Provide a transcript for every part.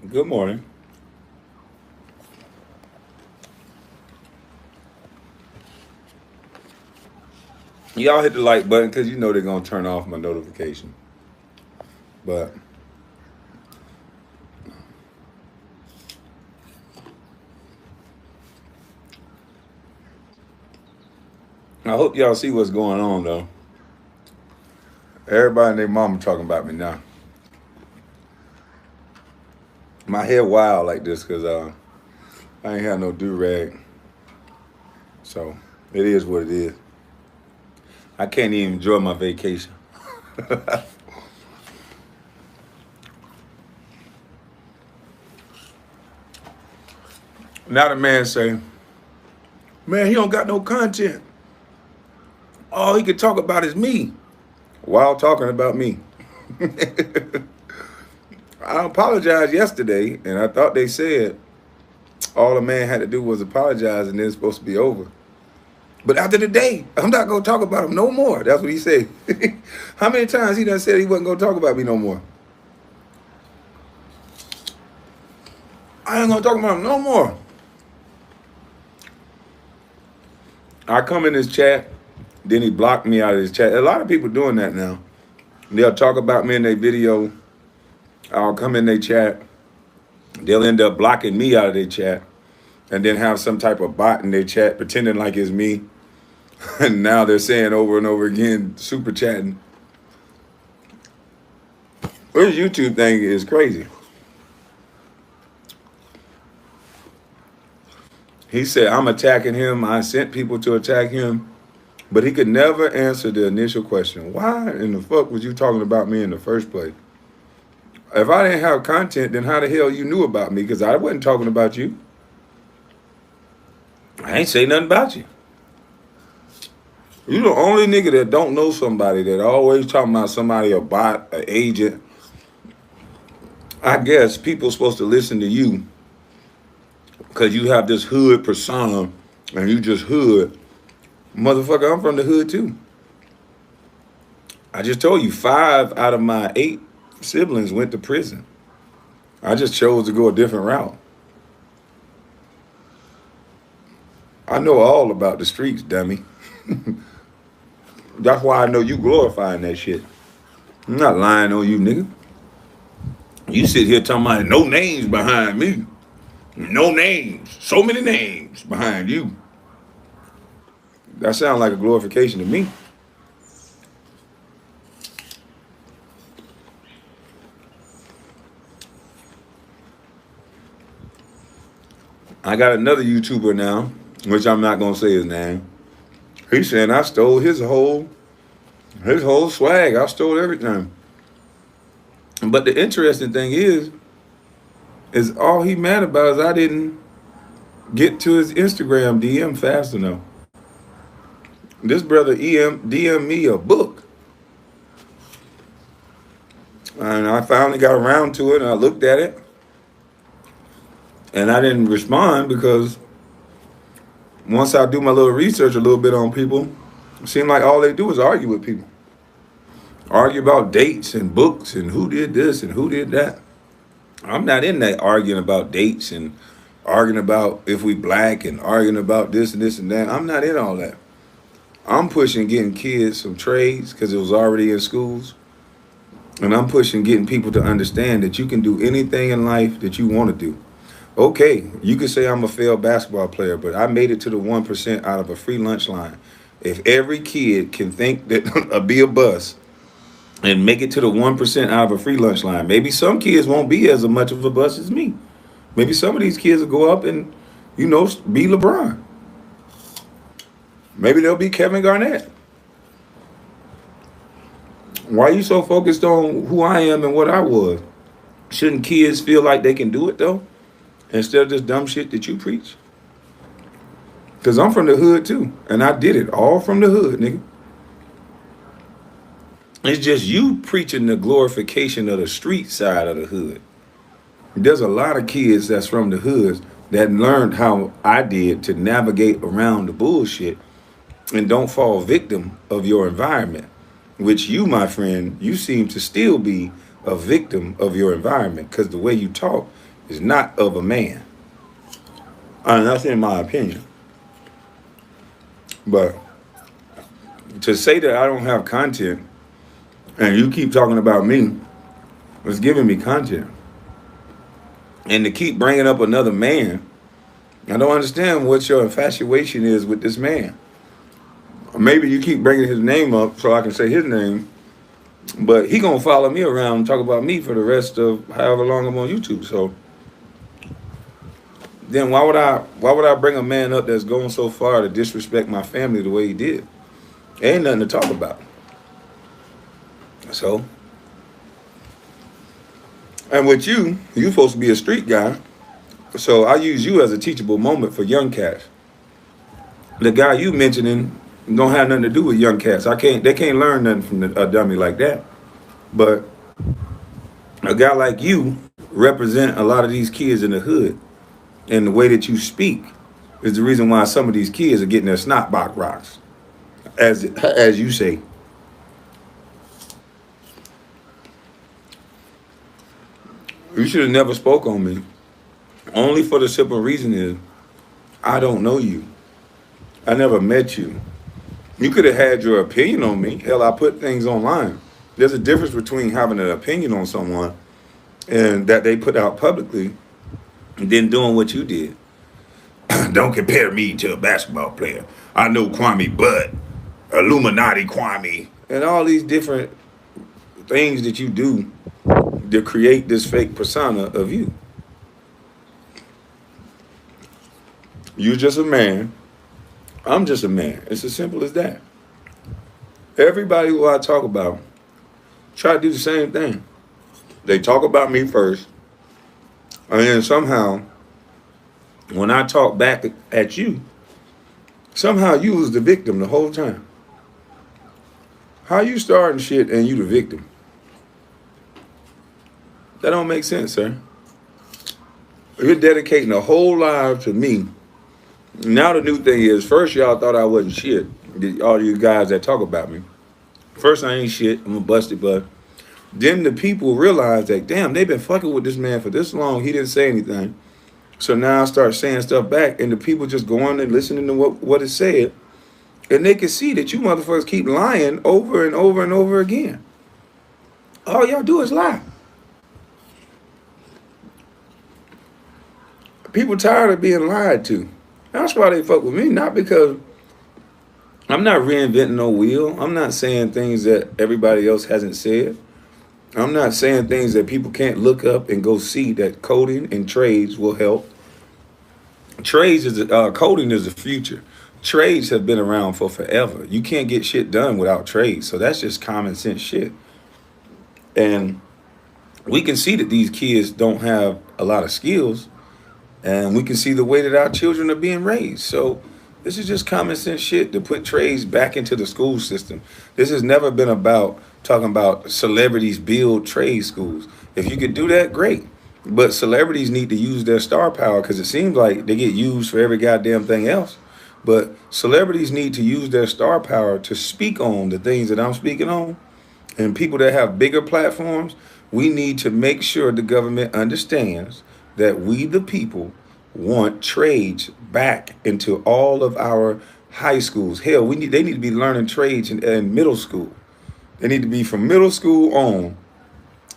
Good morning. Y'all hit the like button because you know they're going to turn off my notification. But I hope y'all see what's going on, though. Everybody and their mama talking about me now. My hair wild like this because I ain't had no do-rag. So it is what it is. I can't even enjoy my vacation. Now the man say, man, he don't got no content. All he could talk about is me while talking about me. I apologized yesterday, and I thought they said all the man had to do was apologize and then it's supposed to be over. But after the day, I'm not going to talk about him no more. That's what he said. How many times he done said he wasn't going to talk about me no more? I ain't going to talk about him no more. I come in his chat, then he blocked me out of his chat. A lot of people doing that now. They'll talk about me in their video. I'll come in their chat. They'll end up blocking me out of their chat and then have some type of bot in their chat pretending like it's me. And now they're saying over and over again, super chatting. This YouTube thing is crazy. He said, I'm attacking him. I sent people to attack him. But he could never answer the initial question. Why in the fuck was you talking about me in the first place? If I didn't have content, then how the hell you knew about me? Because I wasn't talking about you. I ain't say nothing about you. You the only nigga that don't know somebody that always talking about somebody, a bot, an agent. I guess people supposed to listen to you because you have this hood persona and you just hood. Motherfucker, I'm from the hood too. I just told you 5 out of my 8 siblings went to prison. I just chose to go a different route. I know all about the streets, dummy. That's why I know you glorifying that shit. I'm not lying on you, nigga. You sit here talking about no names behind me. No names. So many names behind you. That sounds like a glorification to me. I got another YouTuber now, which I'm not gonna say his name. He's saying I stole his whole swag. I stole everything. But the interesting thing is all he mad about is I didn't get to his Instagram DM fast enough. This brother DM me a book. And I finally got around to it and I looked at it. And I didn't respond because once I do my little research a little bit on people, it seemed like all they do is argue with people. Argue about dates and books and who did this and who did that. I'm not in that arguing about dates and arguing about if we black and arguing about this and this and that. I'm not in all that. I'm pushing getting kids some trades because it was already in schools. And I'm pushing getting people to understand that you can do anything in life that you want to do. Okay, you can say I'm a failed basketball player, but I made it to the 1% out of a free lunch line. If every kid can think that be a bus and make it to the 1% out of a free lunch line, maybe some kids won't be as much of a bus as me. Maybe some of these kids will go up and, be LeBron. Maybe they'll be Kevin Garnett. Why are you so focused on who I am and what I was? Shouldn't kids feel like they can do it, though? Instead of this dumb shit that you preach? Because I'm from the hood, too. And I did it all from the hood, nigga. It's just you preaching the glorification of the street side of the hood. There's a lot of kids that's from the hoods that learned how I did to navigate around the bullshit and don't fall victim of your environment, which you, my friend, you seem to still be a victim of your environment, because the way you talk is not of a man. And that's in my opinion. But to say that I don't have content and you keep talking about me is giving me content. And to keep bringing up another man, I don't understand what your infatuation is with this man. Maybe you keep bringing his name up so I can say his name, but he gonna follow me around and talk about me for the rest of however long I'm on YouTube. So then why would I bring a man up that's going so far to disrespect my family the way he did? Ain't nothing to talk about. So, and with you supposed to be a street guy. So I use you as a teachable moment for young cats. The guy you mentioning don't have nothing to do with young cats. They can't learn nothing from a dummy like that. But a guy like you represent a lot of these kids in the hood. And the way that you speak is the reason why some of these kids are getting their snot box rocks, as you say. You should have never spoke on me. Only for the simple reason is I don't know you. I never met you. You could have had your opinion on me. Hell, I put things online. There's a difference between having an opinion on someone and that they put out publicly and then doing what you did. Don't compare me to a basketball player. I know Kwame, but Illuminati Kwame, and all these different things that you do to create this fake persona of you. You're just a man. I'm just a man. It's as simple as that. Everybody who I talk about try to do the same thing. They talk about me first, and then somehow, when I talk back at you, somehow you was the victim the whole time. How you starting shit and you the victim? That don't make sense, sir. You're dedicating a whole life to me. Now the new thing is, first y'all thought I wasn't shit. All you guys that talk about me. First I ain't shit, I'm a busted butt. Then the people realize that, damn, they've been fucking with this man for this long. He didn't say anything. So now I start saying stuff back, and the people just go on and listening to what is said. And they can see that you motherfuckers keep lying over and over and over again. All y'all do is lie. People tired of being lied to. That's why they fuck with me, not because I'm not reinventing no wheel. I'm not saying things that everybody else hasn't said. I'm not saying things that people can't look up and go see that coding and trades will help. Coding is the future. Trades have been around for forever. You can't get shit done without trades. So that's just common sense shit. And we can see that these kids don't have a lot of skills. And we can see the way that our children are being raised. So this is just common sense shit to put trades back into the school system. This has never been about talking about celebrities build trade schools. If you could do that, great. But celebrities need to use their star power, because it seems like they get used for every goddamn thing else. But celebrities need to use their star power to speak on the things that I'm speaking on. And people that have bigger platforms, we need to make sure the government understands that we, the people, want trades back into all of our high schools. Hell, they need to be learning trades in middle school. They need to be from middle school on.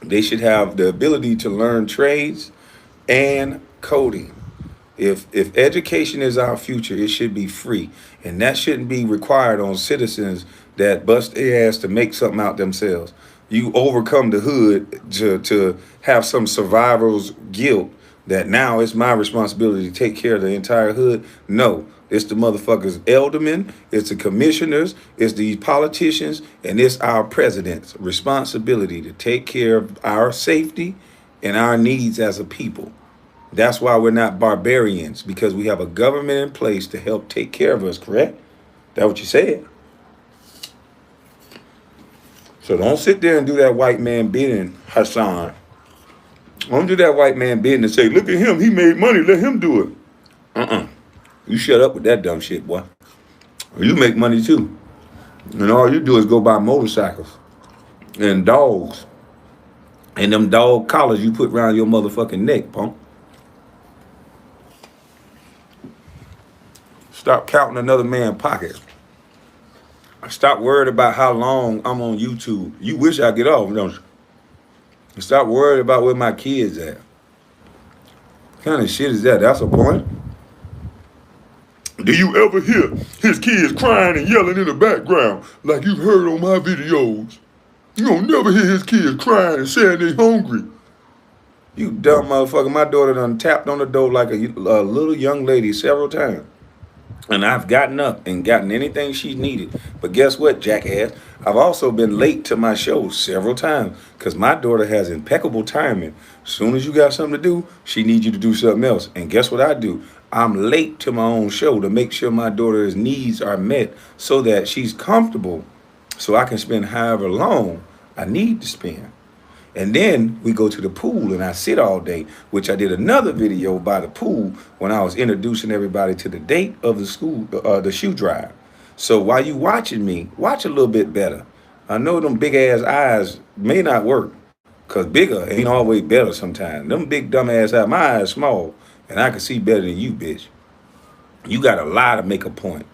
They should have the ability to learn trades and coding. If education is our future, it should be free. And that shouldn't be required on citizens that bust their ass to make something out themselves. You overcome the hood to have some survivor's guilt that now it's my responsibility to take care of the entire hood. No, it's the motherfuckers aldermen, it's the commissioners, it's these politicians, and it's our president's responsibility to take care of our safety and our needs as a people. That's why we're not barbarians, because we have a government in place to help take care of us, correct? That's what you said. So don't sit there and do that white man bidding, Hassan. Don't do that white man bidding and say, look at him, he made money, let him do it. You shut up with that dumb shit, boy. You make money too. And all you do is go buy motorcycles and dogs And them dog collars you put around your motherfucking neck, punk. Stop counting another man's pockets. Stop worried about how long I'm on YouTube. You wish I get off, don't you? Stop worried about where my kids at. What kind of shit is that? That's a point? Do you ever hear his kids crying and yelling in the background like you've heard on my videos? You don't never hear his kids crying and saying they hungry. You dumb motherfucker. My daughter done tapped on the door like a little young lady several times. And I've gotten up and gotten anything she needed. But guess what, jackass? I've also been late to my show several times because my daughter has impeccable timing. As soon as you got something to do, she needs you to do something else. And guess what I do? I'm late to my own show to make sure my daughter's needs are met so that she's comfortable so I can spend however long I need to spend. And then we go to the pool and I sit all day, which I did another video by the pool when I was introducing everybody to the date of the school, the shoe drive. So while you watching me, watch a little bit better. I know them big ass eyes may not work because bigger ain't always better sometimes. Them big dumb ass eyes, my eyes small and I can see better than you, bitch. You got to lie to make a point.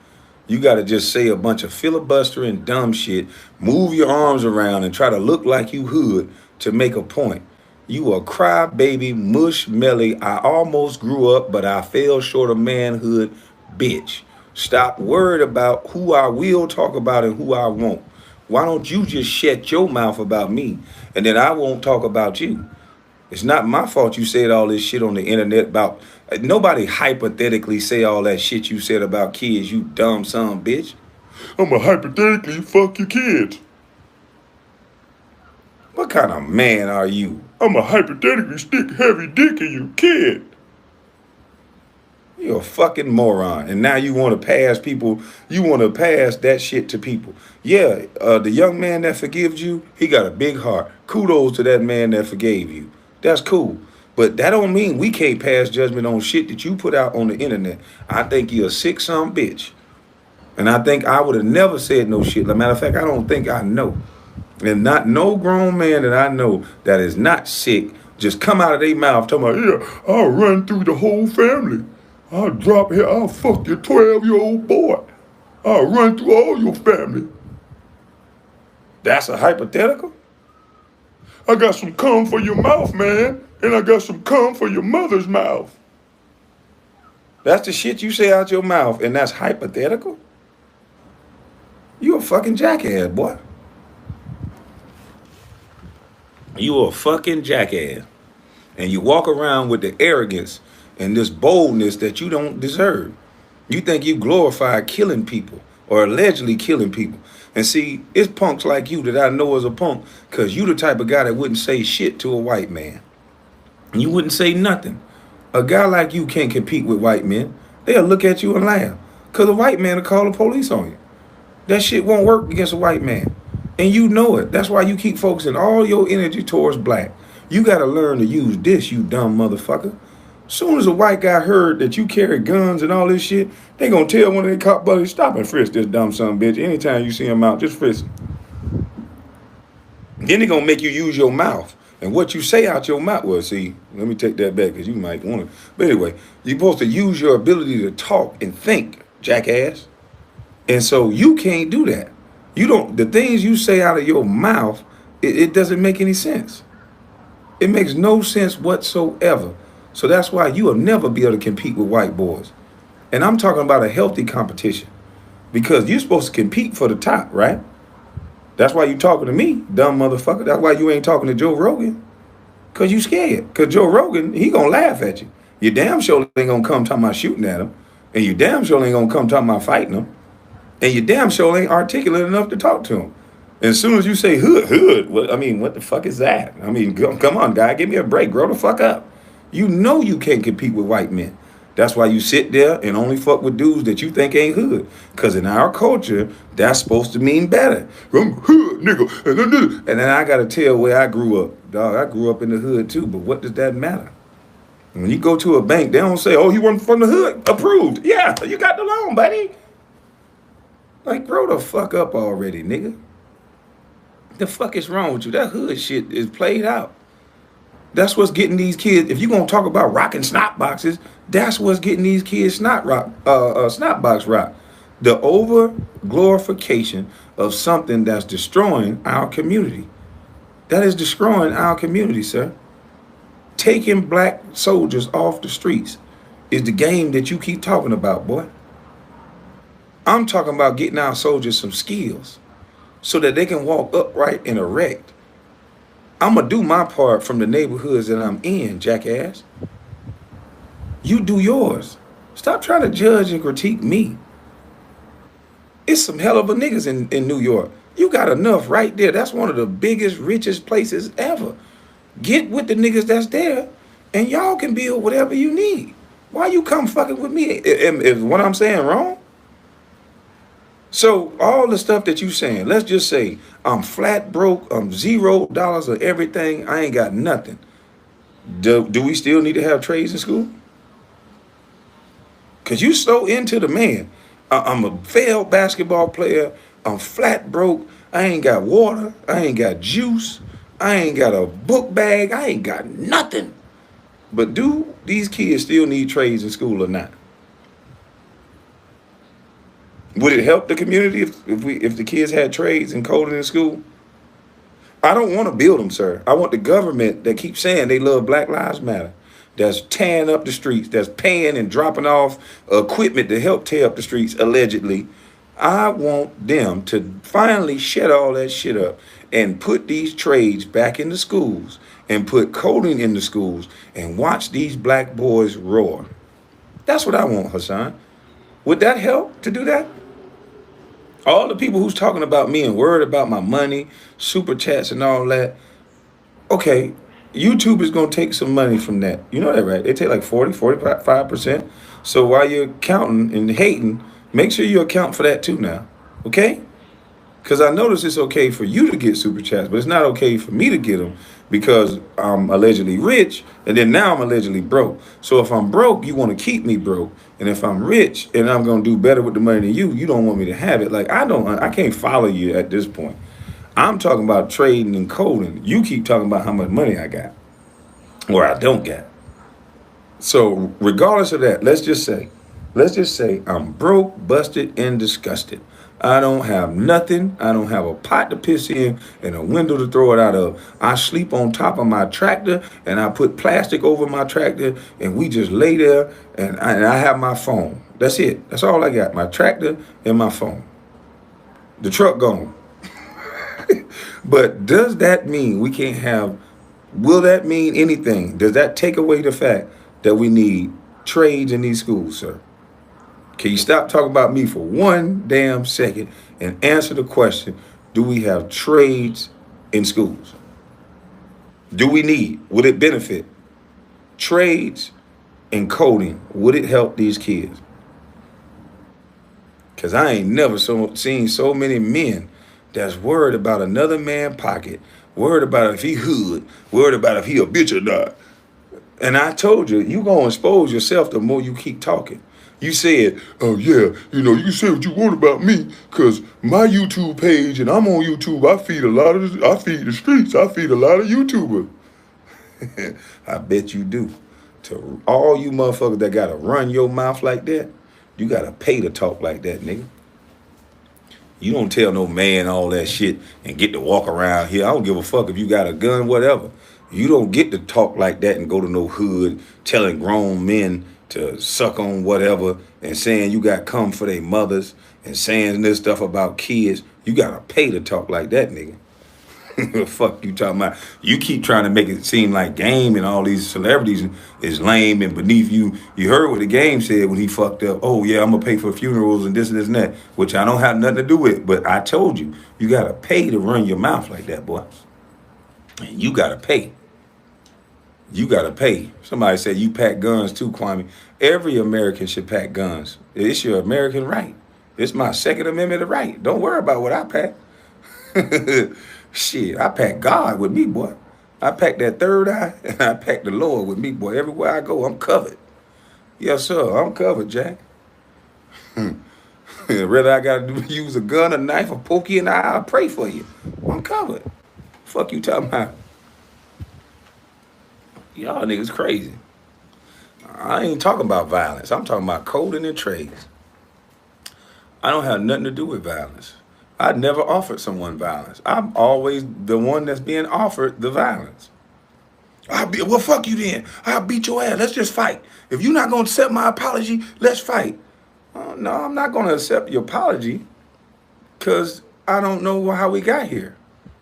You got to just say a bunch of filibustering dumb shit, move your arms around and try to look like you hood to make a point. You a crybaby, mush melly, I almost grew up, but I fell short of manhood, bitch. Stop worried about who I will talk about and who I won't. Why don't you just shut your mouth about me and then I won't talk about you? It's not my fault you said all this shit on the internet about, nobody hypothetically say all that shit you said about kids, you dumb son bitch. I'ma hypothetically fuck your kids. What kind of man are you? I'ma hypothetically stick heavy dick in your kid. You're a fucking moron. And now you want to pass people, you want to pass that shit to people. Yeah, the young man that forgives you, he got a big heart. Kudos to that man that forgave you. That's cool. But that don't mean we can't pass judgment on shit that you put out on the internet. I think you're a sick son bitch. And I think I would have never said no shit. As a matter of fact, I don't think I know. And not no grown man that I know that is not sick just come out of their mouth talking about, yeah, I'll run through the whole family. I'll drop here, I'll fuck your 12-year-old boy. I'll run through all your family. That's a hypothetical? I got some cum for your mouth, man. And I got some cum for your mother's mouth. That's the shit you say out your mouth and that's hypothetical? You a fucking jackass, boy. You a fucking jackass. And you walk around with the arrogance and this boldness that you don't deserve. You think you glorify killing people or allegedly killing people. And see, it's punks like you that I know as a punk because you the type of guy that wouldn't say shit to a white man. And you wouldn't say nothing. A guy like you can't compete with white men. They'll look at you and laugh because a white man will call the police on you. That shit won't work against a white man. And you know it. That's why you keep focusing all your energy towards black. You got to learn to use this, you dumb motherfucker. Soon as a white guy heard that you carry guns and all this shit, they gonna tell one of their cop buddies, stop and frisk this dumb son of a bitch. Anytime you see him out, just frisk him. Then they gonna make you use your mouth. And what you say out your mouth, well, see, let me take that back because you might want to. But anyway, you're supposed to use your ability to talk and think, jackass. And so you can't do that. You don't, the things you say out of your mouth, it doesn't make any sense. It makes no sense whatsoever. So that's why you will never be able to compete with white boys. And I'm talking about a healthy competition because you're supposed to compete for the top, right? That's why you talking to me, dumb motherfucker. That's why you ain't talking to Joe Rogan because you scared. Because Joe Rogan, he going to laugh at you. You damn sure ain't going to come talking about shooting at him. And you damn sure ain't going to come talking about fighting him. And you damn sure ain't articulate enough to talk to him. And as soon as you say hood, well, I mean, what the fuck is that? I mean, come on, guy, give me a break. Grow the fuck up. You know you can't compete with white men. That's why you sit there and only fuck with dudes that you think ain't hood. Because in our culture, that's supposed to mean better. I'm hood, nigga. And then I got to tell where I grew up. Dog, I grew up in the hood too, but what does that matter? When you go to a bank, they don't say, oh, he wasn't from the hood. Approved. Yeah, you got the loan, buddy. Like, grow the fuck up already, nigga. The fuck is wrong with you? That hood shit is played out. That's what's getting these kids. If you're gonna talk about rocking snot boxes, that's what's getting these kids snot box rock. The over glorification of something that's destroying our community. That is destroying our community, sir. Taking black soldiers off the streets is the game that you keep talking about, boy. I'm talking about getting our soldiers some skills so that they can walk upright and erect. I'm going to do my part from the neighborhoods that I'm in, jackass. You do yours. Stop trying to judge and critique me. It's some hell of a niggas in New York. You got enough right there. That's one of the biggest, richest places ever. Get with the niggas that's there, and y'all can build whatever you need. Why you come fucking with me? Is what I'm saying wrong? So all the stuff that you saying, let's just say I'm flat broke, I'm $0 of everything, I ain't got nothing. Do we still need to have trades in school? Because you so into the man. I'm a failed basketball player, I'm flat broke, I ain't got water, I ain't got juice, I ain't got a book bag, I ain't got nothing. But do these kids still need trades in school or not? Would it help the community if the kids had trades and coding in school? I don't want to build them, sir. I want the government that keeps saying they love Black Lives Matter, that's tearing up the streets, that's paying and dropping off equipment to help tear up the streets, allegedly. I want them to finally shut all that shit up and put these trades back in the schools and put coding in the schools and watch these black boys roar. That's what I want, Hassan. Would that help to do that? All the people who's talking about me and worried about my money, super chats and all that. Okay, YouTube is going to take some money from that. You know that, right? They take like 45%. So while you're counting and hating, make sure you account for that too now. Okay? Because I notice it's okay for you to get super chats, but it's not okay for me to get them because I'm allegedly rich, and then now I'm allegedly broke. So if I'm broke, you want to keep me broke. And if I'm rich and I'm going to do better with the money than you don't want me to have it. Like, I can't follow you at this point. I'm talking about trading and coding. You keep talking about how much money I got or I don't got. So regardless of that, let's just say I'm broke, busted, and disgusted. I don't have nothing. I don't have a pot to piss in and a window to throw it out of. I sleep on top of my tractor and I put plastic over my tractor and we just lay there and I have my phone. That's it. That's all I got. My tractor and my phone. The truck gone. But does that mean we can't have, will that mean anything? Does that take away the fact that we need trades in these schools, sir? Can you stop talking about me for one damn second and answer the question, do we have trades in schools? Do we need, would it benefit? Trades and coding, would it help these kids? Because I ain't never seen so many men that's worried about another man's pocket, worried about if he hood, worried about if he a bitch or not. And I told you, you gonna expose yourself the more you keep talking. You said, oh yeah, you say what you want about me, because my YouTube page, and I'm on YouTube, I feed the streets, I feed a lot of YouTubers. I bet you do. To all you motherfuckers that gotta run your mouth like that, you gotta pay to talk like that, nigga. You don't tell no man all that shit and get to walk around here. I don't give a fuck if you got a gun, whatever. You don't get to talk like that and go to no hood telling grown men to suck on whatever and saying you got come for their mothers and saying this stuff about kids. You got to pay to talk like that, nigga. Fuck you talking about. You keep trying to make it seem like Game and all these celebrities is lame and beneath you. You heard what the Game said when he fucked up. Oh, yeah, I'm going to pay for funerals and this and that, which I don't have nothing to do with. But I told you, you got to pay to run your mouth like that, boy. And you got to pay. You got to pay. Somebody said you pack guns too, Kwame. Every American should pack guns. It's your American right. It's my Second Amendment right. Don't worry about what I pack. Shit, I pack God with me, boy. I pack that third eye, and I pack the Lord with me, boy. Everywhere I go, I'm covered. Yes, sir, I'm covered, Jack. Whether I got to use a gun, a knife, or poke you in the eye, I'll pray for you. I'm covered. Fuck you talking about. Y'all niggas crazy. I ain't talking about violence. I'm talking about coding and trades. I don't have nothing to do with violence. I never offered someone violence. I'm always the one that's being offered the violence. Well, fuck you then. I'll beat your ass. Let's just fight. If you're not going to accept my apology, let's fight. No, I'm not going to accept your apology because I don't know how we got here.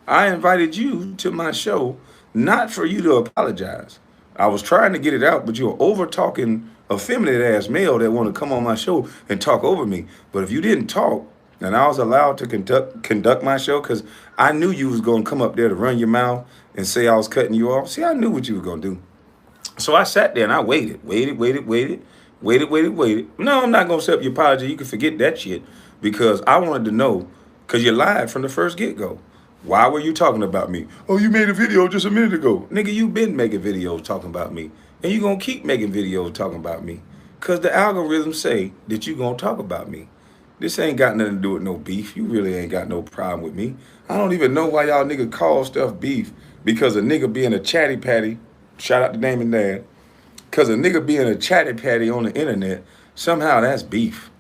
I invited you to my show not for you to apologize. I was trying to get it out, but you're over-talking effeminate ass male that want to come on my show and talk over me. But if you didn't talk and I was allowed to conduct my show, because I knew you was going to come up there to run your mouth and say I was cutting you off. See, I knew what you were going to do. So I sat there and I waited. No, I'm not going to accept your apology. You can forget that shit, because I wanted to know, because you lied from the first get-go. Why were you talking about me? Oh, you made a video just a minute ago. Nigga, you been making videos talking about me. And you going to keep making videos talking about me. Because the algorithms say that you going to talk about me. This ain't got nothing to do with no beef. You really ain't got no problem with me. I don't even know why y'all nigga call stuff beef. Because a nigga being a chatty patty, shout out to Damon Dad. Because a nigga being a chatty patty on the internet, somehow that's beef.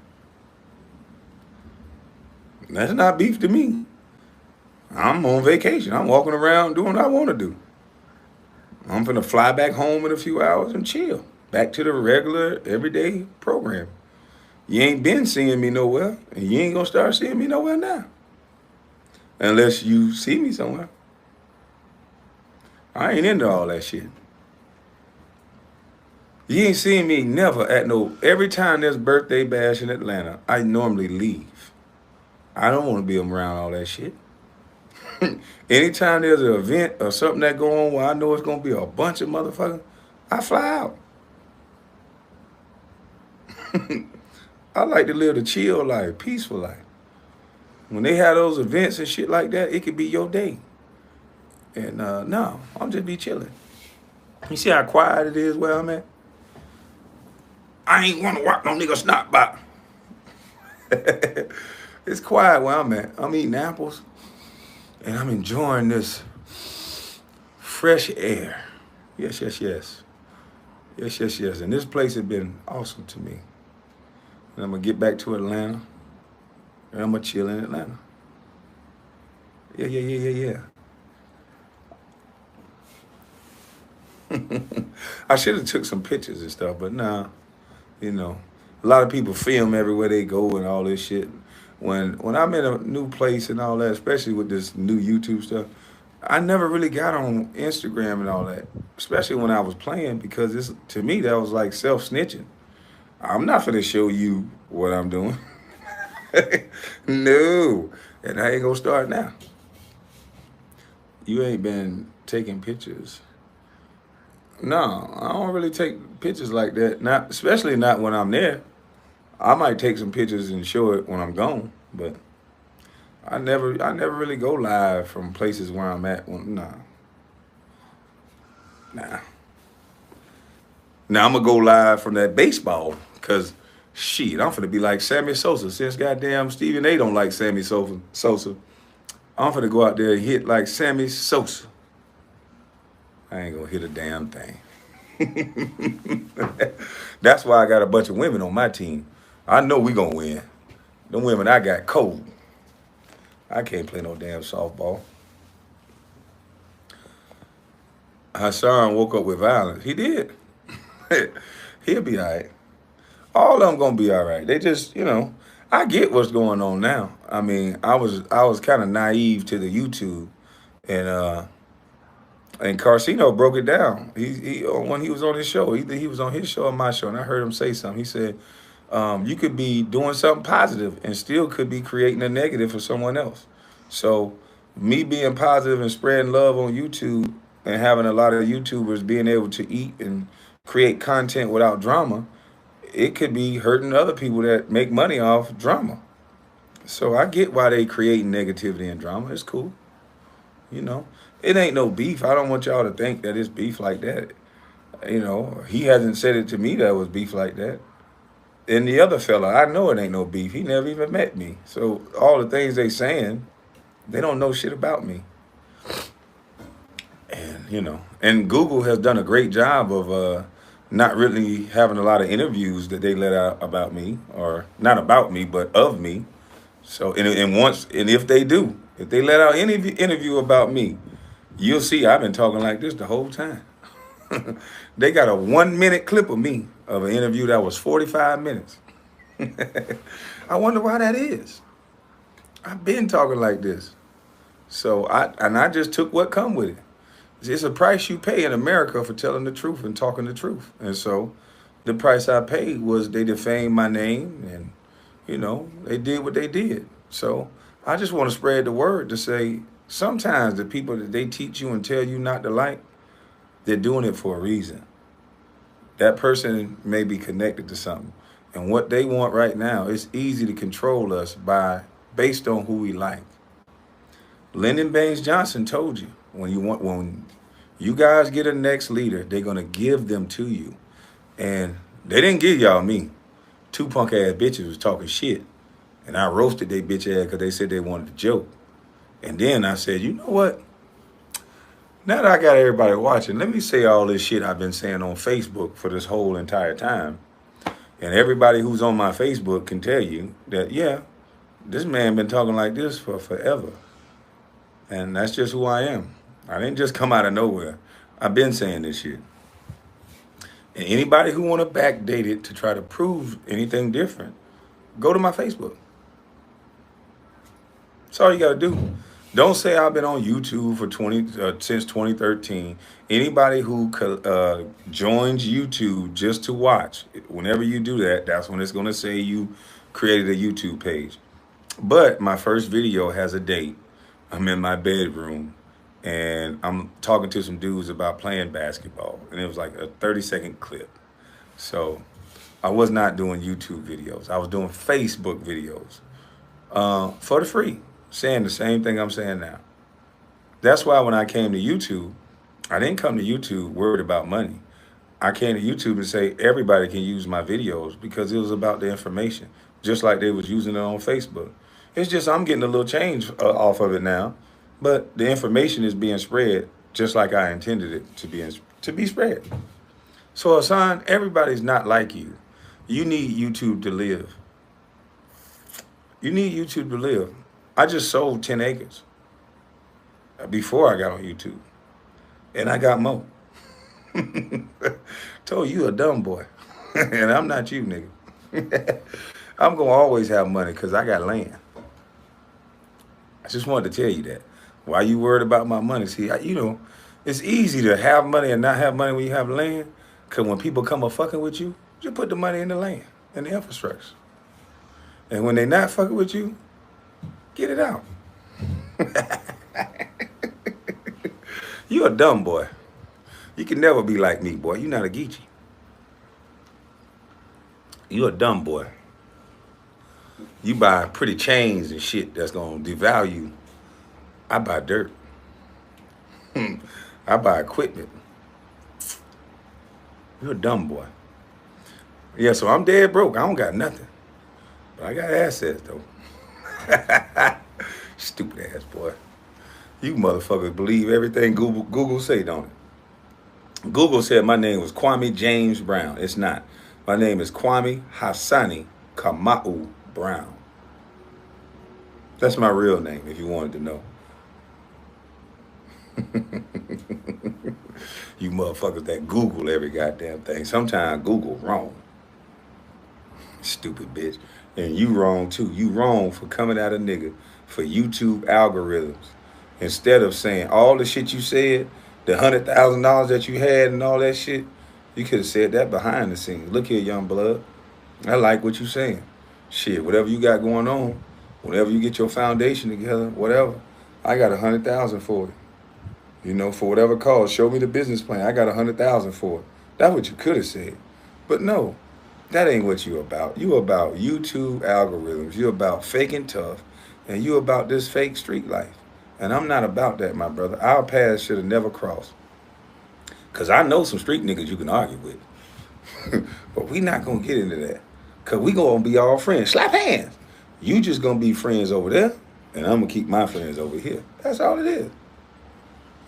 That's not beef to me. I'm on vacation. I'm walking around doing what I want to do. I'm finna fly back home in a few hours and chill. Back to the regular, everyday program. You ain't been seeing me nowhere, and you ain't gonna start seeing me nowhere now. Unless you see me somewhere. I ain't into all that shit. You ain't seen me never at no, every time there's birthday bash in Atlanta, I normally leave. I don't want to be around all that shit. Anytime there's an event or something that go on where I know it's going to be a bunch of motherfuckers, I fly out. I like to live the chill life, peaceful life. When they have those events and shit like that, it could be your day. And no, I'll just be chilling. You see how quiet it is where I'm at? I ain't want to watch no nigga snot by. It's quiet where I'm at. I'm eating apples. And I'm enjoying this fresh air. Yes. And this place has been awesome to me. And I'm going to get back to Atlanta. And I'm going to chill in Atlanta. Yeah. I should have took some pictures and stuff, but nah. You know, a lot of people film everywhere they go and all this shit. When I'm in a new place and all that, especially with this new YouTube stuff, I never really got on Instagram and all that, especially when I was playing, because to me, that was like self-snitching. I'm not finna show you what I'm doing. No, and I ain't gonna start now. You ain't been taking pictures. No, I don't really take pictures like that. Not, especially not when I'm there. I might take some pictures and show it when I'm gone, but I never really go live from places where I'm at. Nah. Now I'm gonna go live from that baseball, cause shit, I'm finna be like Sammy Sosa. Since goddamn Stephen A don't like Sammy Sosa, I'm finna go out there and hit like Sammy Sosa. I ain't gonna hit a damn thing. That's why I got a bunch of women on my team. I know we gonna win. Them women I got cold. I can't play no damn softball. Hassan woke up with violence. He did. He'll be all right. All of them gonna be all right. They just, I get what's going on now. I mean, I was kind of naive to the YouTube, and Carcino broke it down. He when he was on his show, either he was on his show or my show, and I heard him say something. He said, you could be doing something positive and still could be creating a negative for someone else. So me being positive and spreading love on YouTube and having a lot of YouTubers being able to eat and create content without drama, it could be hurting other people that make money off drama. So I get why they creating negativity and drama. It's cool. It ain't no beef. I don't want y'all to think that it's beef like that. He hasn't said it to me that it was beef like that. And the other fella, I know it ain't no beef. He never even met me. So all the things they saying, they don't know shit about me. And you know, and Google has done a great job of not really having a lot of interviews that they let out about me, or not about me, but of me. So, and if they do, if they let out any interview about me, you'll see I've been talking like this the whole time. They got a 1 minute clip of me of an interview that was 45 minutes. I wonder why that is. I've been talking like this. So I just took what come with it. It's a price you pay in America for telling the truth and talking the truth. And so the price I paid was they defamed my name, and, you know, they did what they did. So I just want to spread the word to say sometimes the people that they teach you and tell you not to like, they're doing it for a reason. That person may be connected to something. And what they want right now, it's easy to control us based on who we like. Lyndon Baines Johnson told you, when you guys get a next leader, they're gonna give them to you. And they didn't give y'all me. Two punk ass bitches was talking shit. And I roasted they bitch ass because they said they wanted to joke. And then I said, you know what? Now that I got everybody watching, let me say all this shit I've been saying on Facebook for this whole entire time. And everybody who's on my Facebook can tell you that, yeah, this man been talking like this for forever. And that's just who I am. I didn't just come out of nowhere. I've been saying this shit. And anybody who want to backdate it to try to prove anything different, go to my Facebook. That's all you got to do. Don't say I've been on YouTube for since 2013. Anybody who joins YouTube just to watch, whenever you do that, that's when it's going to say you created a YouTube page. But my first video has a date. I'm in my bedroom, and I'm talking to some dudes about playing basketball. And it was like a 30-second clip. So I was not doing YouTube videos. I was doing Facebook videos for the free, saying the same thing I'm saying now. That's why when I came to YouTube, I didn't come to YouTube worried about money. I came to YouTube and say everybody can use my videos because it was about the information, just like they was using it on Facebook. It's just I'm getting a little change off of it now, but the information is being spread just like I intended it to be spread. So Hassan, everybody's not like you. You need YouTube to live. You need YouTube to live. I just sold 10 acres before I got on YouTube, and I got more. Told you a dumb boy, and I'm not you, nigga. I'm gonna always have money because I got land. I just wanted to tell you that. Why you worried about my money? See, you know, it's easy to have money and not have money when you have land. Because when people come a fucking with you, you put the money in the land and the infrastructure. And when they not fucking with you, get it out. You a dumb boy. You can never be like me, boy. You not a Geechee. You a dumb boy. You buy pretty chains and shit that's gonna devalue. I buy dirt. I buy equipment. You're a dumb boy. Yeah, so I'm dead broke. I don't got nothing. But I got assets, though. Stupid ass boy. You motherfuckers believe everything Google say, don't it? Google said my name was Kwame James Brown. It's not. My name is Kwame Hassani KwameHBrown. That's my real name, if you wanted to know. You motherfuckers that Google every goddamn thing. Sometimes Google wrong. Stupid bitch. And you wrong too. You wrong for coming at a nigga for YouTube algorithms. Instead of saying all the shit you said, the $100,000 that you had and all that shit, you could have said that behind the scenes. Look here, young blood. I like what you saying. Shit, whatever you got going on, whenever you get your foundation together, whatever, I got 100,000 for it. You know, for whatever cause, show me the business plan. I got 100,000 for it. That's what you could have said. But no, that ain't what you about. You about YouTube algorithms. You about faking tough. And you about this fake street life. And I'm not about that, my brother. Our paths should have never crossed. Because I know some street niggas you can argue with. But we not going to get into that. Because we going to be all friends. Slap hands. You just going to be friends over there. And I'm going to keep my friends over here. That's all it is.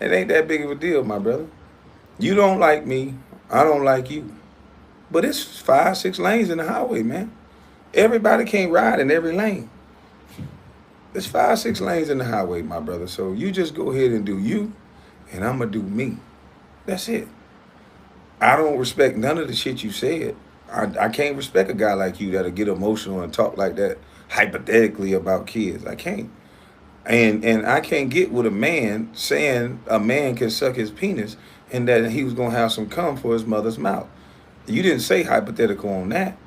It ain't that big of a deal, my brother. You don't like me, I don't like you. But it's 5, 6 lanes in the highway, man. Everybody can't ride in every lane. There's 5, 6 lanes in the highway, my brother. So you just go ahead and do you, and I'm gonna do me. That's it. I don't respect none of the shit you said. I can't respect a guy like you that'll get emotional and talk like that hypothetically about kids. I can't. And I can't get with a man saying a man can suck his penis and that he was gonna have some cum for his mother's mouth. You didn't say hypothetical on that.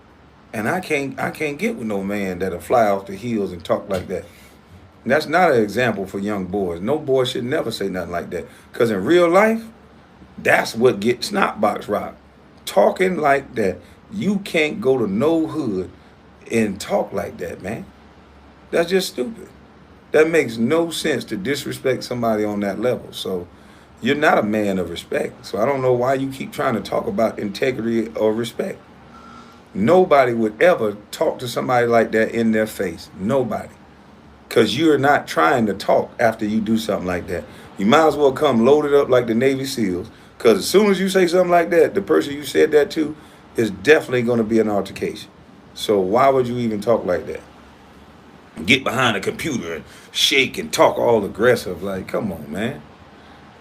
And I can't get with no man that'll fly off the heels and talk like that. And that's not an example for young boys. No boy should never say nothing like that. Because in real life, that's what gets snotbox rocked. Talking like that. You can't go to no hood and talk like that, man. That's just stupid. That makes no sense to disrespect somebody on that level. So you're not a man of respect. So I don't know why you keep trying to talk about integrity or respect. Nobody would ever talk to somebody like that in their face. Nobody. Because you're not trying to talk after you do something like that. You might as well come loaded up like the Navy SEALs. Because as soon as you say something like that, the person you said that to is definitely going to be an altercation. So why would you even talk like that? Get behind a computer and shake and talk all aggressive. Like, come on, man.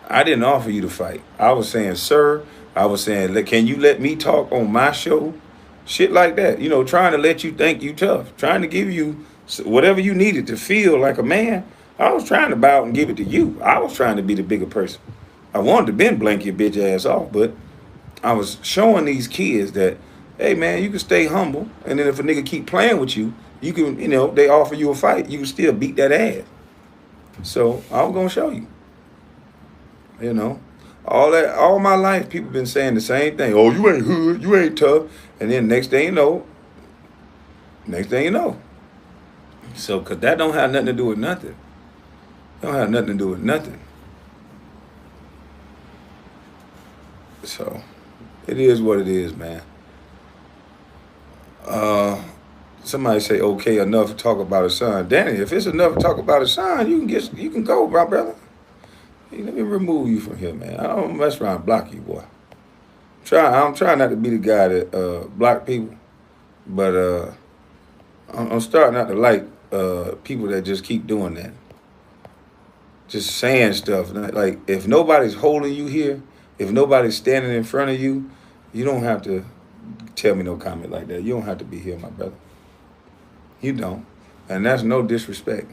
I didn't offer you to fight. I was saying, sir. I was saying, can you let me talk on my show? Shit like that. You know, trying to let you think you tough. Trying to give you whatever you needed to feel like a man. I was trying to bow and give it to you. I was trying to be the bigger person. I wanted to bend blank your bitch ass off, but I was showing these kids that, hey, man, you can stay humble. And then if a nigga keep playing with you, you can, you know, they offer you a fight, you can still beat that ass. So I was going to show you. You know, all my life, people been saying the same thing. Oh, you ain't hood, you ain't tough. And then next thing you know. So, because that don't have nothing to do with nothing. Don't have nothing to do with nothing. So, it is what it is, man. Somebody say, okay, enough to talk about a son. Danny, if it's enough to talk about a son, you can go, my brother. Hey, let me remove you from here, man. I don't mess around and block you, boy. I'm trying not to be the guy that block people, but I'm starting not to like people that just keep doing that. Just saying stuff. Like, if nobody's holding you here, if nobody's standing in front of you, you don't have to tell me no comment like that. You don't have to be here, my brother. You don't. And that's no disrespect.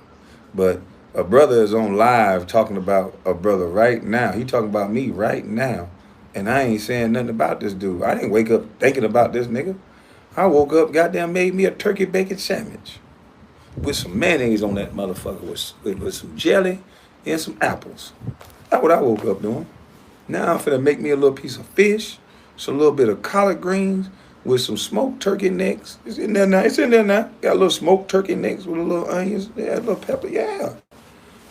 But a brother is on live talking about a brother right now. He talking about me right now. And I ain't saying nothing about this dude. I didn't wake up thinking about this nigga. I woke up, goddamn, made me a turkey bacon sandwich with some mayonnaise on that motherfucker with some jelly and some apples. That's what I woke up doing. Now I'm finna make me a little piece of fish, some little bit of collard greens with some smoked turkey necks. It's in there now. Got a little smoked turkey necks with a little onions, yeah, a little pepper. Yeah,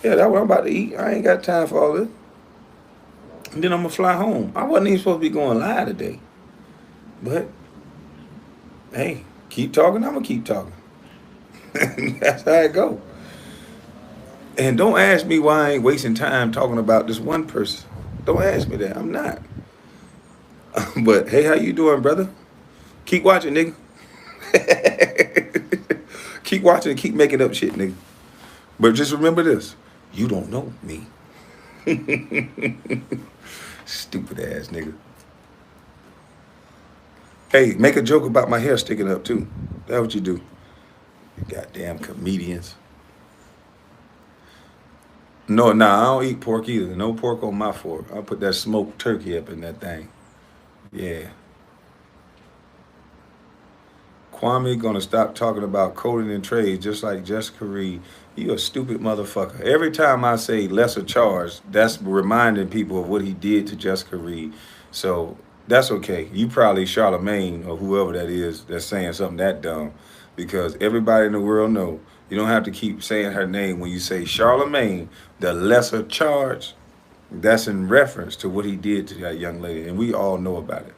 that's what I'm about to eat. I ain't got time for all this. And then I'm gonna fly home. I wasn't even supposed to be going live today, but hey, keep talking. I'm gonna keep talking. That's how it go. And don't ask me why I ain't wasting time talking about this one person. Don't ask me that. I'm not. But hey, how you doing, brother? Keep watching, nigga. Keep watching and keep making up shit, nigga. But just remember this. You don't know me. Stupid ass nigga. Hey, make a joke about my hair sticking up too. That's what you do. You goddamn comedians. No, I don't eat pork either. No pork on my fork. I'll put that smoked turkey up in that thing. Yeah. Kwame gonna stop talking about coding and trade just like Jessica Reed. You a stupid motherfucker. Every time I say lesser charge, that's reminding people of what he did to Jessica Reed. So that's okay. You probably Charlemagne or whoever that is that's saying something that dumb, because everybody in the world know you don't have to keep saying her name when you say Charlemagne, the lesser charge. That's in reference to what he did to that young lady, and we all know about it.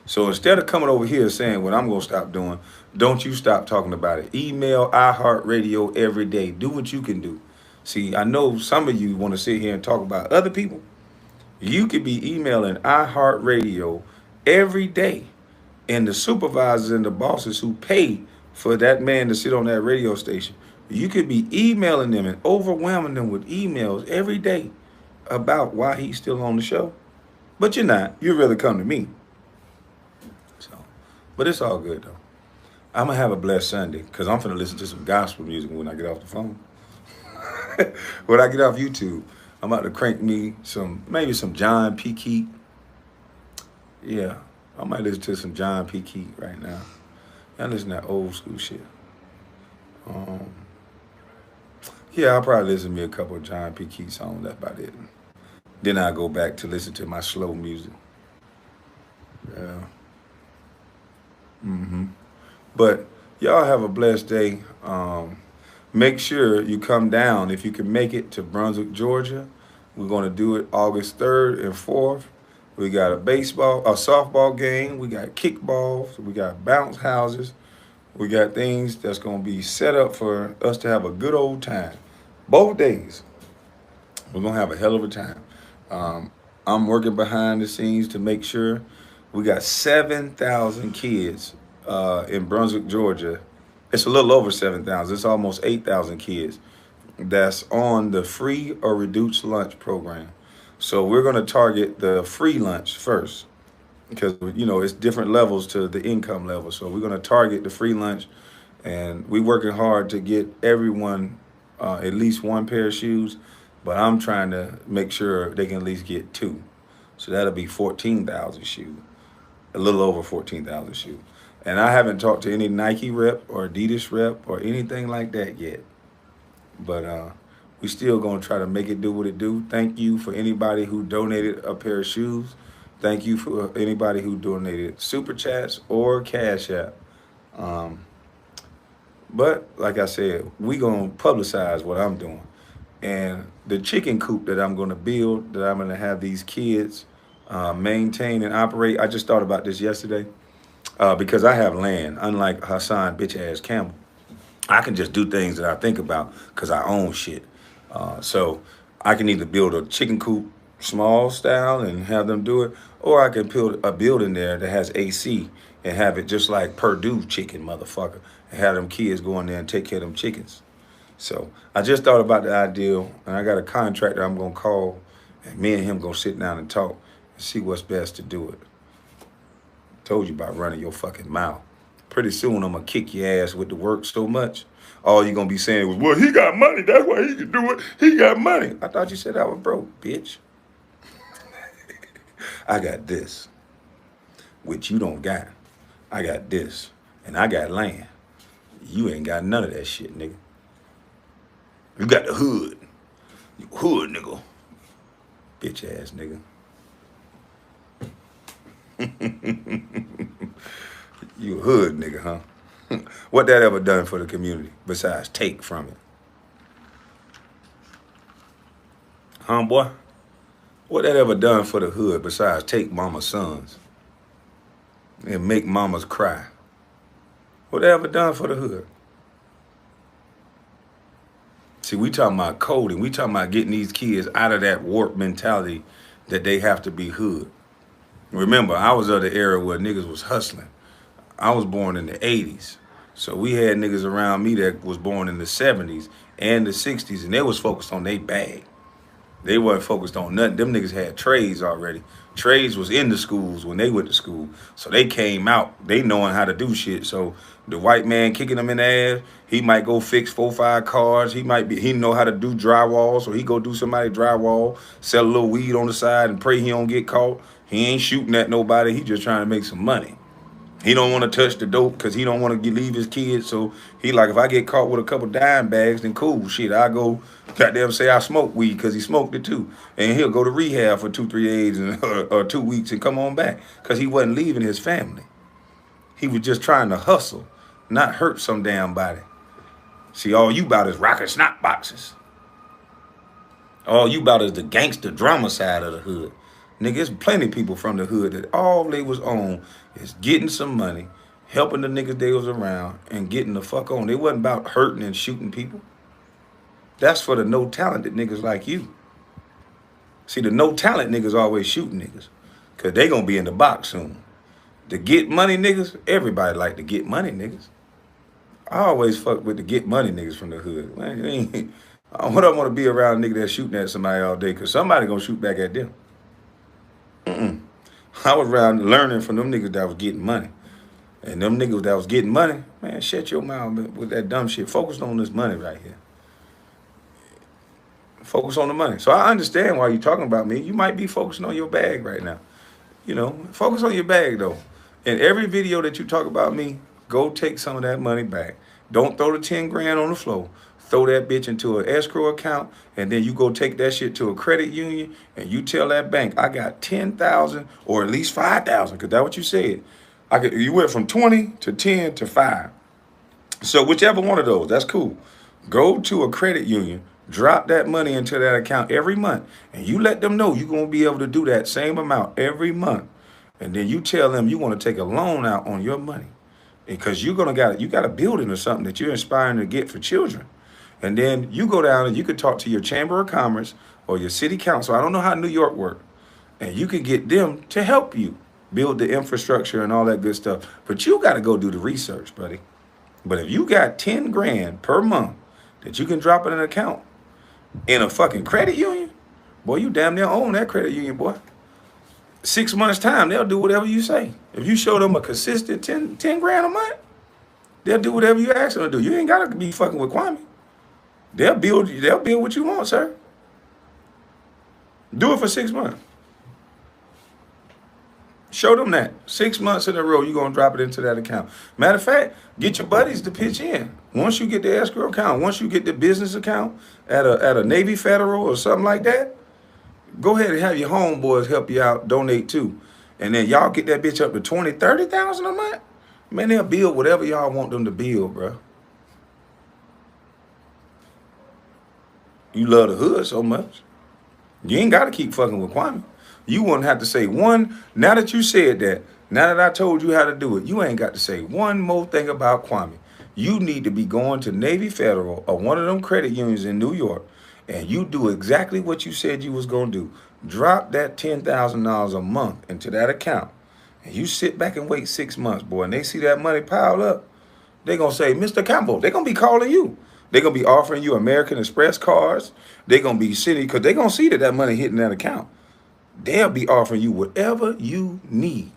So instead of coming over here saying what I'm going to stop doing, don't you stop talking about it. Email iHeartRadio every day. Do what you can do. See, I know some of you want to sit here and talk about other people. You could be emailing iHeartRadio every day, and the supervisors and the bosses who pay for that man to sit on that radio station, you could be emailing them and overwhelming them with emails every day about why he's still on the show. But you're not. You really come to me. So, but it's all good though. I'm gonna have a blessed Sunday because I'm gonna listen to some gospel music when I get off the phone. When I get off YouTube, I'm about to crank me maybe some John P. Keat. Yeah, I might listen to some John P. Keat right now. I listen to that old school shit. Um, yeah, I'll probably listen to me a couple of John P. Keat songs. That's about it. Then I go back to listen to my slow music. Yeah. But y'all have a blessed day. Make sure you come down if you can make it to Brunswick, Georgia. We're going to do it August 3rd and 4th. We got a softball game. We got kickballs. We got bounce houses. We got things that's going to be set up for us to have a good old time. Both days, we're going to have a hell of a time. I'm working behind the scenes to make sure we got 7,000 kids in Brunswick, Georgia. It's a little over 7,000. It's almost 8,000 kids that's on the free or reduced lunch program. So we're going to target the free lunch first because, you know, it's different levels to the income level. So we're going to target the free lunch, and we're working hard to get everyone at least one pair of shoes, but I'm trying to make sure they can at least get two. So that'll be 14,000 shoes, a little over 14,000 shoes. And I haven't talked to any Nike rep or Adidas rep or anything like that yet. But we still gonna try to make it do what it do. Thank you for anybody who donated a pair of shoes. Thank you for anybody who donated super chats or Cash App. But like I said, we gonna publicize what I'm doing. And the chicken coop that I'm gonna build, that I'm gonna have these kids maintain and operate. I just thought about this yesterday because I have land, unlike Hassan bitch ass Campbell. I can just do things that I think about because I own shit. So I can either build a chicken coop small style and have them do it, or I can build a building there that has AC and have it just like Purdue chicken, motherfucker, and have them kids go in there and take care of them chickens. So I just thought about the idea, and I got a contractor I'm gonna call, and me and him gonna sit down and talk and see what's best to do it. Told you about running your fucking mouth. Pretty soon I'm gonna kick your ass with the work so much. All you gonna be saying was, well, he got money, that's why he can do it. He got money. I thought you said I was broke, bitch. I got this, which you don't got. I got this, and I got land. You ain't got none of that shit, nigga. You got the hood. You hood, nigga. Bitch ass nigga. You a hood nigga, huh? What that ever done for the community besides take from it? Huh, boy? What that ever done for the hood besides take mama's sons and make mamas cry? What that ever done for the hood? See, we talking about coding. We talking about getting these kids out of that warped mentality that they have to be hood. Remember, I was of the era where niggas was hustling. I was born in the 80s. So we had niggas around me that was born in the 70s and the 60s, and they was focused on their bag. They wasn't focused on nothing. Them niggas had trades already. Trades was in the schools when they went to school. So they came out, they knowing how to do shit. So the white man kicking them in the ass, he might go fix 4-5 cars. He know how to do drywall, so he go do somebody drywall, sell a little weed on the side and pray he don't get caught. He ain't shooting at nobody. He just trying to make some money. He don't want to touch the dope because he don't want to leave his kids. So he like, if I get caught with a couple dime bags, then cool. Shit, I go goddamn say I smoke weed because he smoked it too. And he'll go to rehab for 2-3 days or 2 weeks and come on back because he wasn't leaving his family. He was just trying to hustle, not hurt some damn body. See, all you about is rocking snot boxes. All you about is the gangster drama side of the hood. Nigga, there's plenty of people from the hood that all they was on is getting some money, helping the niggas they was around, and getting the fuck on. They wasn't about hurting and shooting people. That's for the no talented niggas like you. See, the no talent niggas always shooting niggas, cause they gonna be in the box soon. The get money niggas, everybody like to get money niggas. I always fuck with the get money niggas from the hood. Man, what I want to be around a nigga that's shooting at somebody all day, cause somebody gonna shoot back at them. I was around learning from them niggas that was getting money. And them niggas that was getting money, man, shut your mouth with that dumb shit. Focus on this money right here. Focus on the money. So I understand why you're talking about me. You might be focusing on your bag right now. You know, focus on your bag though. In every video that you talk about me, go take some of that money back. Don't throw the 10 grand on the floor. Throw that bitch into an escrow account, and then you go take that shit to a credit union, and you tell that bank, I got 10,000 or at least 5,000, because that's what you said. You went from 20 to 10 to 5. So whichever one of those, that's cool. Go to a credit union, drop that money into that account every month, and you let them know you're going to be able to do that same amount every month. And then you tell them you want to take a loan out on your money, because you got a building or something that you're inspiring to get for children. And then you go down and you could talk to your Chamber of Commerce or your city council. I don't know how New York works. And you can get them to help you build the infrastructure and all that good stuff. But you got to go do the research, buddy. But if you got 10 grand per month that you can drop in an account in a fucking credit union, boy, you damn near own that credit union, boy. 6 months' time, they'll do whatever you say. If you show them a consistent 10 grand a month, they'll do whatever you ask them to do. You ain't got to be fucking with Kwame. They'll build what you want, sir. Do it for 6 months. Show them that. 6 months in a row, you're going to drop it into that account. Matter of fact, get your buddies to pitch in. Once you get the escrow account, once you get the business account at a Navy Federal or something like that, go ahead and have your homeboys help you out, donate too. And then y'all get that bitch up to 20, 30,000 a month. Man, they'll build whatever y'all want them to build, bro. You love the hood so much. You ain't got to keep fucking with Kwame. You wouldn't have to say one, now that you said that, now that I told you how to do it, you ain't got to say one more thing about Kwame. You need to be going to Navy Federal or one of them credit unions in New York, and you do exactly what you said you was going to do. Drop that $10,000 a month into that account, and you sit back and wait 6 months, boy, and they see that money pile up, they're going to say, Mr. Campbell, they're going to be calling you. They're going to be offering you American Express cards. They're going to be sitting, because they're going to see that money hitting that account. They'll be offering you whatever you need.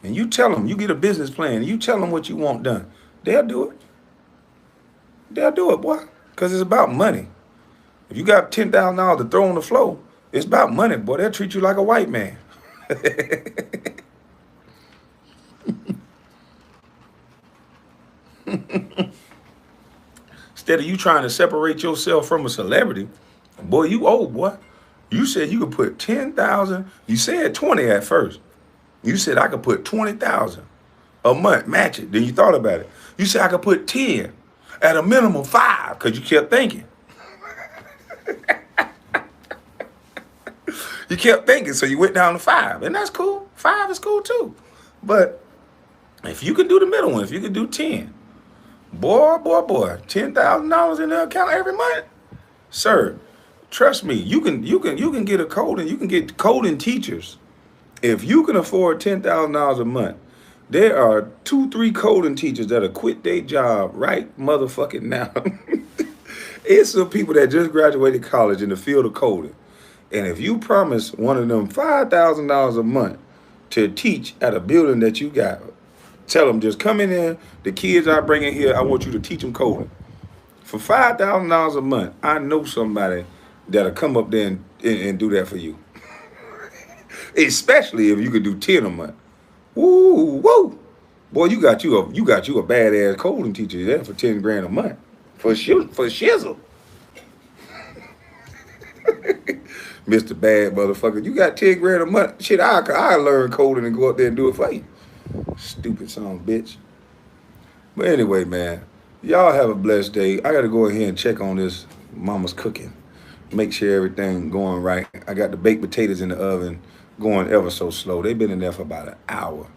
And you tell them, you get a business plan, and you tell them what you want done. They'll do it. They'll do it, boy, because it's about money. If you got $10,000 to throw on the floor, it's about money, boy. They'll treat you like a white man. Instead of you trying to separate yourself from a celebrity, boy, you old, boy. You said you could put 10,000. You said 20 at first. You said I could put 20,000 a month, match it. Then you thought about it. You said I could put 10 at a minimum 5, because you kept thinking. You kept thinking, so you went down to 5, and that's cool. 5 is cool too. But if you can do the middle one, if you can do 10, boy, $10,000 in the account every month, sir. Trust me, you can get a coding. You can get coding teachers. If you can afford $10,000 a month, there are 2-3 coding teachers that'll quit their job right motherfucking now. It's some people that just graduated college in the field of coding. And if you promise one of them $5,000 a month to teach at a building that you got, tell them just come in there. The kids I bring in here, I want you to teach them coding. For $5,000 a month, I know somebody that'll come up there and do that for you. Especially if you could do 10 a month. Woo, woo. Boy, you got you a badass coding teacher there for 10 grand a month. For shizzle. Mr. Bad motherfucker. You got 10 grand a month. Shit, I learn coding and go up there and do it for you. Stupid son of a bitch. But anyway, man, y'all have a blessed day. I got to go ahead and check on this mama's cooking. Make sure everything going right. I got the baked potatoes in the oven going ever so slow. They've been in there for about an hour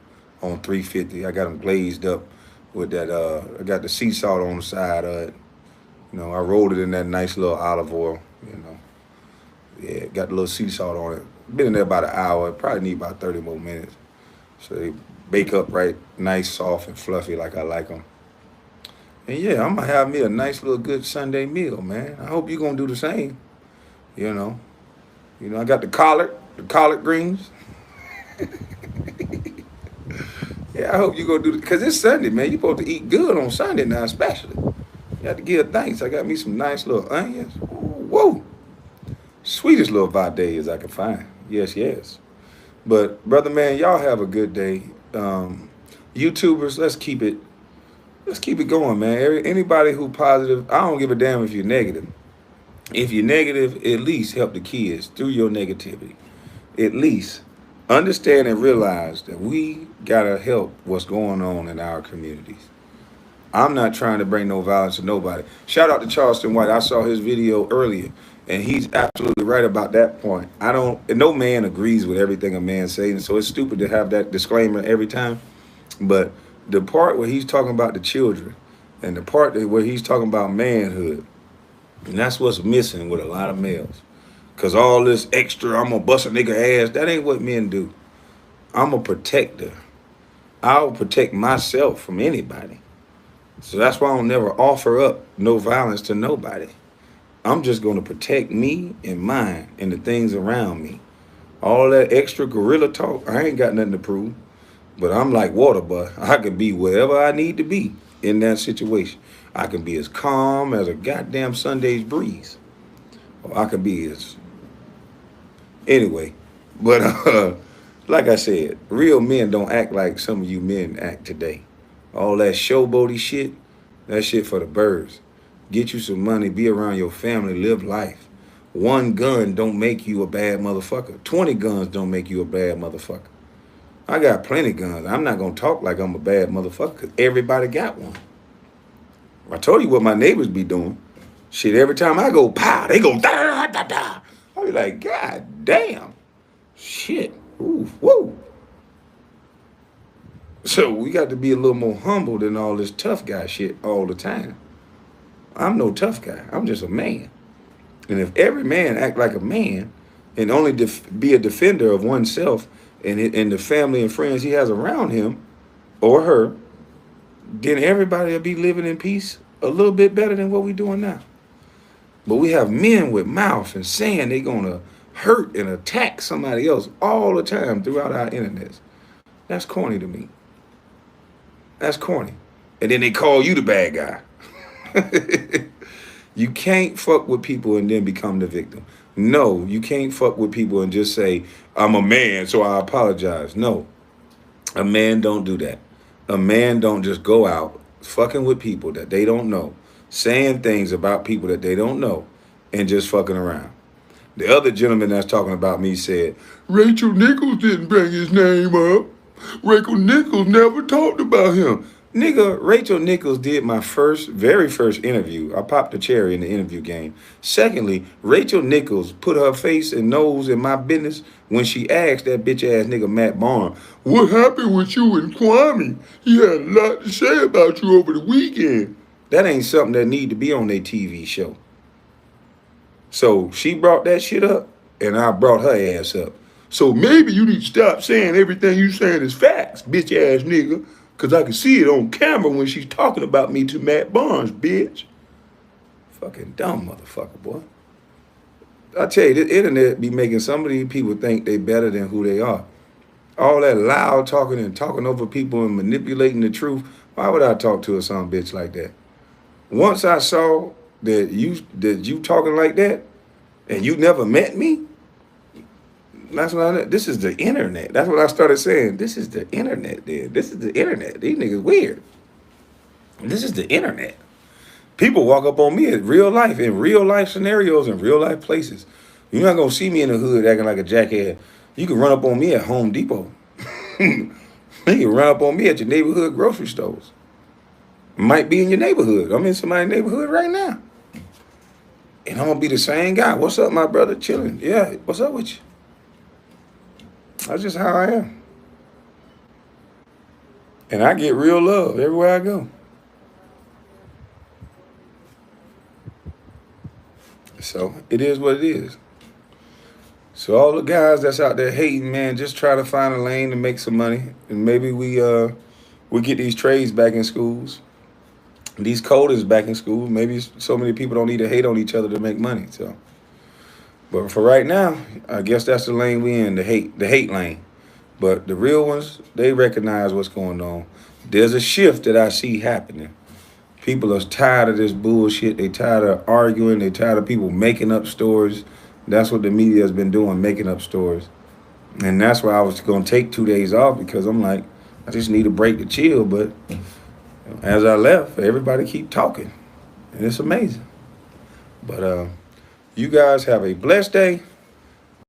on 350. I got them glazed up with that. I got the sea salt on the side of it. You know, I rolled it in that nice little olive oil, you know. Yeah, got a little sea salt on it. Been in there about an hour. Probably need about 30 more minutes. So they bake up right, nice, soft, and fluffy like I like them. And yeah, I'm gonna have me a nice little good Sunday meal, man. I hope you're gonna do the same. You know, I got the collard greens. Yeah, I hope you gonna do it because it's Sunday, man. You supposed to eat good on Sunday now, especially. You have to give thanks. I got me some nice little onions. Ooh, whoa, sweetest little vades I can find. Yes, yes. But brother, man, y'all have a good day. YouTubers, let's keep it going, man. Anybody who positive, I don't give a damn if you're negative. If you're negative, at least help the kids through your negativity. At least understand and realize that we gotta help what's going on in our communities. I'm not trying to bring no violence to nobody. Shout out to Charleston White. I saw his video earlier, and he's absolutely right about that point. No man agrees with everything a man says, and so it's stupid to have that disclaimer every time. But the part where he's talking about the children, and the part where he's talking about manhood, and that's what's missing with a lot of males. Cause all this extra, I'm gonna bust a nigga ass, that ain't what men do. I'm a protector. I'll protect myself from anybody. So that's why I'll never offer up no violence to nobody. I'm just going to protect me and mine and the things around me. All that extra gorilla talk, I ain't got nothing to prove. But I'm like water, boy. I can be wherever I need to be in that situation. I can be as calm as a goddamn Sunday's breeze. Or I can be as... Anyway. But like I said, real men don't act like some of you men act today. All that showboaty shit, that shit for the birds. Get you some money, be around your family, live life. One gun don't make you a bad motherfucker. 20 guns don't make you a bad motherfucker. I got plenty guns. I'm not going to talk like I'm a bad motherfucker because everybody got one. I told you what my neighbors be doing. Shit, every time I go, pow, they go, da, da, da. I be like, God damn. Shit. Ooh, whoa. So we got to be a little more humble than all this tough guy shit all the time. I'm no tough guy. I'm just a man. And if every man act like a man and only be a defender of oneself and the family and friends he has around him or her, then everybody will be living in peace a little bit better than what we're doing now. But we have men with mouth and saying they're going to hurt and attack somebody else all the time throughout our internets. That's corny to me. That's corny. And then they call you the bad guy. You can't fuck with people and then become the victim. No, you can't fuck with people and just say, I'm a man, so I apologize. No, a man don't do that. A man don't just go out fucking with people that they don't know, saying things about people that they don't know, and just fucking around. The other gentleman that's talking about me said, Rachel Nichols didn't bring his name up. Rachel Nichols never talked about him. Nigga, Rachel Nichols did my very first interview. I popped the cherry in the interview game. Secondly, Rachel Nichols put her face and nose in my business when she asked that bitch ass nigga Matt Barnes, what happened with you and Kwame? He had a lot to say about you over the weekend. That ain't something that need to be on their TV show. So she brought that shit up, and I brought her ass up. So maybe you need to stop saying everything you saying is facts, bitch ass nigga. Because I can see it on camera when she's talking about me to Matt Barnes, bitch. Fucking dumb motherfucker, boy. I tell you, the internet be making some of these people think they better than who they are. All that loud talking and talking over people and manipulating the truth. Why would I talk to a some bitch like that? Once I saw that you talking like that and you never met me, that's what this is the internet. That's what I started saying. This is the internet, dude. This is the internet. These niggas weird. This is the internet. People walk up on me in real life scenarios, in real life places. You're not gonna see me in the hood acting like a jackhead. You can run up on me at Home Depot. You can run up on me at your neighborhood grocery stores. Might be in your neighborhood. I'm in somebody's neighborhood right now. And I'm gonna be the same guy. What's up, my brother? Chilling. Yeah, what's up with you? That's just how I am. And I get real love everywhere I go. So it is what it is. So all the guys that's out there hating, man, just try to find a lane to make some money, and maybe we get these trades back in schools, these coders back in school. Maybe so many people don't need to hate on each other to make money. So, but for right now, I guess that's the lane we in, the hate lane. But the real ones, they recognize what's going on. There's a shift that I see happening. People are tired of this bullshit. They tired of arguing. They tired of people making up stories. That's what the media has been doing, making up stories. And that's why I was going to take 2 days off, because I'm like, I just need a break to chill. But as I left, everybody keep talking. And it's amazing. But you guys have a blessed day.